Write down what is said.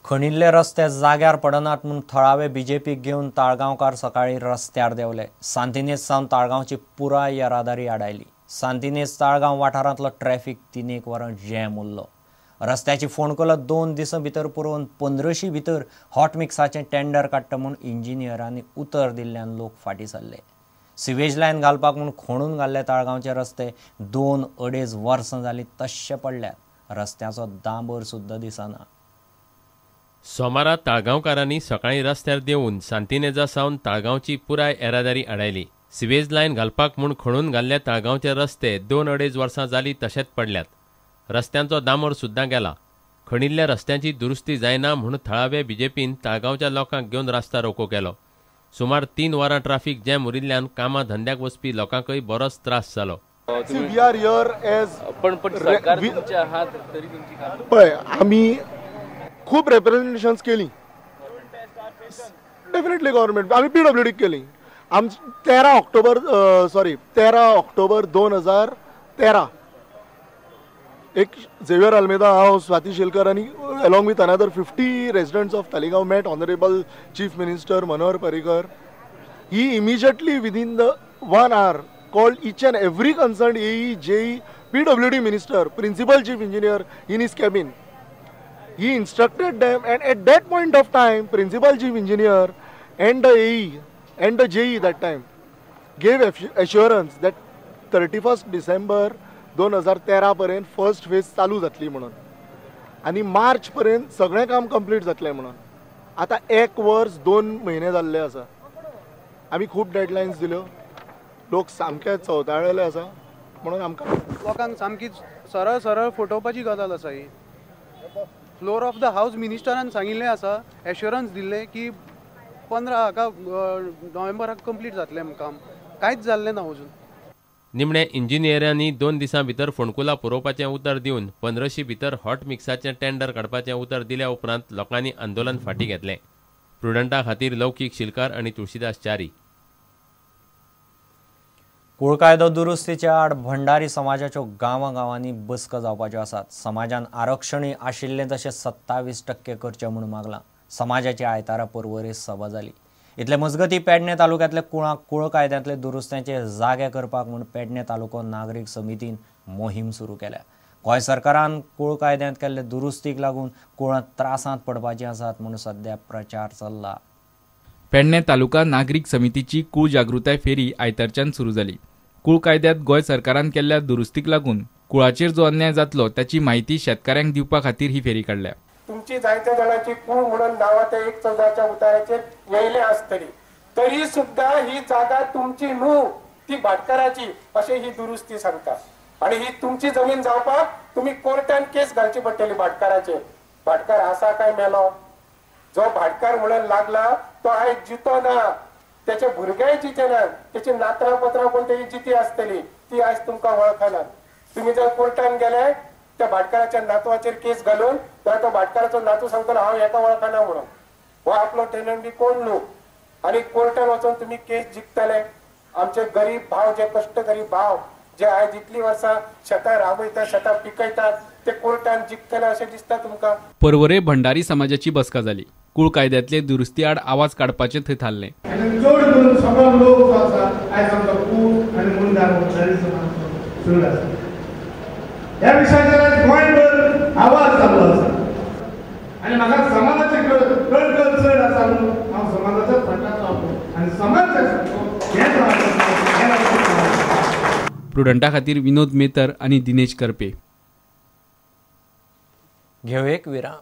खणिल्ले रस्ते जाग्यार पडनात म्हूण थळावे बीजेपीक घेवन ताळगांवकार सकाळी रस्त्यार देवले। सांतिनेज सावन ताळगांवची पुराय येरादारी आडायली। सांतिनेज ताळगांव वाठारांतलो ट्रॅफिक 3 वरां जॅम उरलो। रस्त्याची फोंडकुलां 2 दिसां भितर पुरोवन 15शी भितर हॉट मिक्साचें टेंडर काडटा म्हूण इंजिनियरांनी उतर दिल्ल्यान लोक फाटीं सरले। सिवेज लायन घालपाक म्हूण खणून घाल्ले ताळगांवचे रस्ते 2-2.5 वर्सां जालीं तश्शे पडल्यात। रस्त्याचो डांबर सुद्दां दिसना। सोमारा ताळगांवकारांनी सकाळी रस्त्यार देवून सांतिनेजा सावन ताळगांवची पुराय येरादारी आडायली। सिवेज लायन घालपाक म्हूण खणून घाल्ले ताळगांवचे रस्ते 2-2.5 वर्सां जालीं तशेंच पडल्यात। रस्त्यांचो डांबर सुद्दां गेला। खणिल्ल्या रस्त्यांची दुरुस्ती जायना म्हूण थळावे बीजेपीन ताळगांवच्या लोकांक घेवन रास्ता रोको केलो। सुमार 3 वरां ट्रॅफिक जॅम उरिल्ल्यान कामां धंद्याक वचपी लोकांकय बरोच त्रास जालो। आमी खूप रिप्रेझेंटेशन्स केली, डेफिनेटली गव्हर्नमेंट आम्ही PWD केली। 13 ऑक्टोबर 2013 एक झेवियर अल्मेदा, हांव, स्वाती शिलकर आणि along with another 50 residents of Taleigao met honourable chief minister Manohar Parrikar. He immediately within the 1 hour called each and every concerned AE, JE, PWD minister, principal chief engineer in his cabin. He instructed them, and at that point of time, principal chief engineer and the AE and the JE that time gave assurance that 31st December 2013 पर्यंत first phase चालू जातली म्हणून, आणि मार्च पर्यंत सगळें काम complete जातलें म्हणून। आता 1 वर्स 2 महिने जाल्ले आसा। आमी खूब डेडलायन्स दिल्यो, लोक सामके चवताळलेले आसा म्हणून आमकां लोकांक सामकी सरळ सरळ फटोवपाची गजाल आसा। ही फ्लोर ऑफ द हाऊस मिनिस्टरान सांगिल्लें आसा, एश्युरन्स दिल्लें की 15 नोव्हेंबराक कंप्लीट जातलें काम, कांयच जाल्लें ना अजून। निमणे इंजिनियरांनी 2 दिसां भितर फोंडकुलां पुरोवपाचें उतर दिवन 15शी भितर हॉट मिक्साचें टेंडर काडपाचें उतर दिल्या उपरांत लोकांनी आंदोलन फाटीं घेतलें। प्रुडंटा खातीर लौकीक शिलकार आनी तुळशीदास च्यारी। कुळ कायदो दुरुस्तीच्या आड भंडारी समाजाच्यो गांवांनी बसका जावपाच्यो आसात। समाजान आरक्षणय आशिल्लें तशें 27% करचें म्हूण मागलां। समाजाची आयतारा परवरे सभा जाली। इतले मजगतीं पेडणे तालुक्यांतले कुळाक कुळ कायद्यांतले दुरुस्त्याचे जागे करपाक म्हूण पेडणे तालुको नागरीक समितीन मोहीम सुरू केल्या। गोंय सरकारान कुळ कायद्यांत केल्ले दुरुस्तीक लागून कुळां त्रासांत पडपाचीं आसात म्हूण सध्या प्रचार चल्ला। पेडणे तालुका नागरीक समितीची कुळ जागृताय फेरी आयतारच्यान सुरू जाली। कुळ कायद्यात गोंय सरकारान केल्ल्या दुरुस्तीक लागून कुळाचेर जो अन्याय जातलो त्याची माहिती शेतकऱ्यांक दिवपा खातीर ही फेरी काडल्या। तुमची जायत्या जाणांची कुळ म्हणून नावां ते 1/14च्या उताराचेर येयले आसतली, तरी सुद्धा ही जागा तुमची न्हू, ती भाटकाराची अशें ही दुरुस्ती सांगता। आणि ही तुमची जमीन जावपाक तुम्ही कोर्टान केस घालची पडटली भाटकाराचेर। भाटकार आसा काय मेलो? जो भाटकार म्हणून लागला तो आयज जितो ना, त्याचे भुरगेय जिते ना, त्याची नातरां पत्रां कोण तेजी जिती आसतली ती आयज तुमकां वळखना। तुम्ही जर कोर्टान गेले त्या भाटकाराच्या नातवाचेर केस घालून, तर तो भाटकाराचो नातू सांगतलो हांव हेका वळखना म्हणून, हो आपलो टेनंट बी कोण न्हू, आणि कोर्टान वचून तुम्ही केस जिखतले। आमचे गरीब भाव, जे कष्टकरी भाव जे आयज इतली वर्सां शेतां राबयतात, शेतां पिकयतात, ते कोर्टान जिखतले अशें दिसता तुमकां? परवरे भंडारी समाजाची बसका जाली। कुळ कायद्यातले दुरुस्ती आड आवाज काडपाचें थंय थारलें। ह्या विशयाचेर गोंयभर आवाज जाल्लो आसा, आनी म्हाका समाजाचे कळकळ चड आसा म्हणून हांव समाजाच्या फाटल्यान रावता आनी समाज प्रुडंटा खातीर विनोद मेतर आनी दिनेश करपे। घेऊ एक विराम।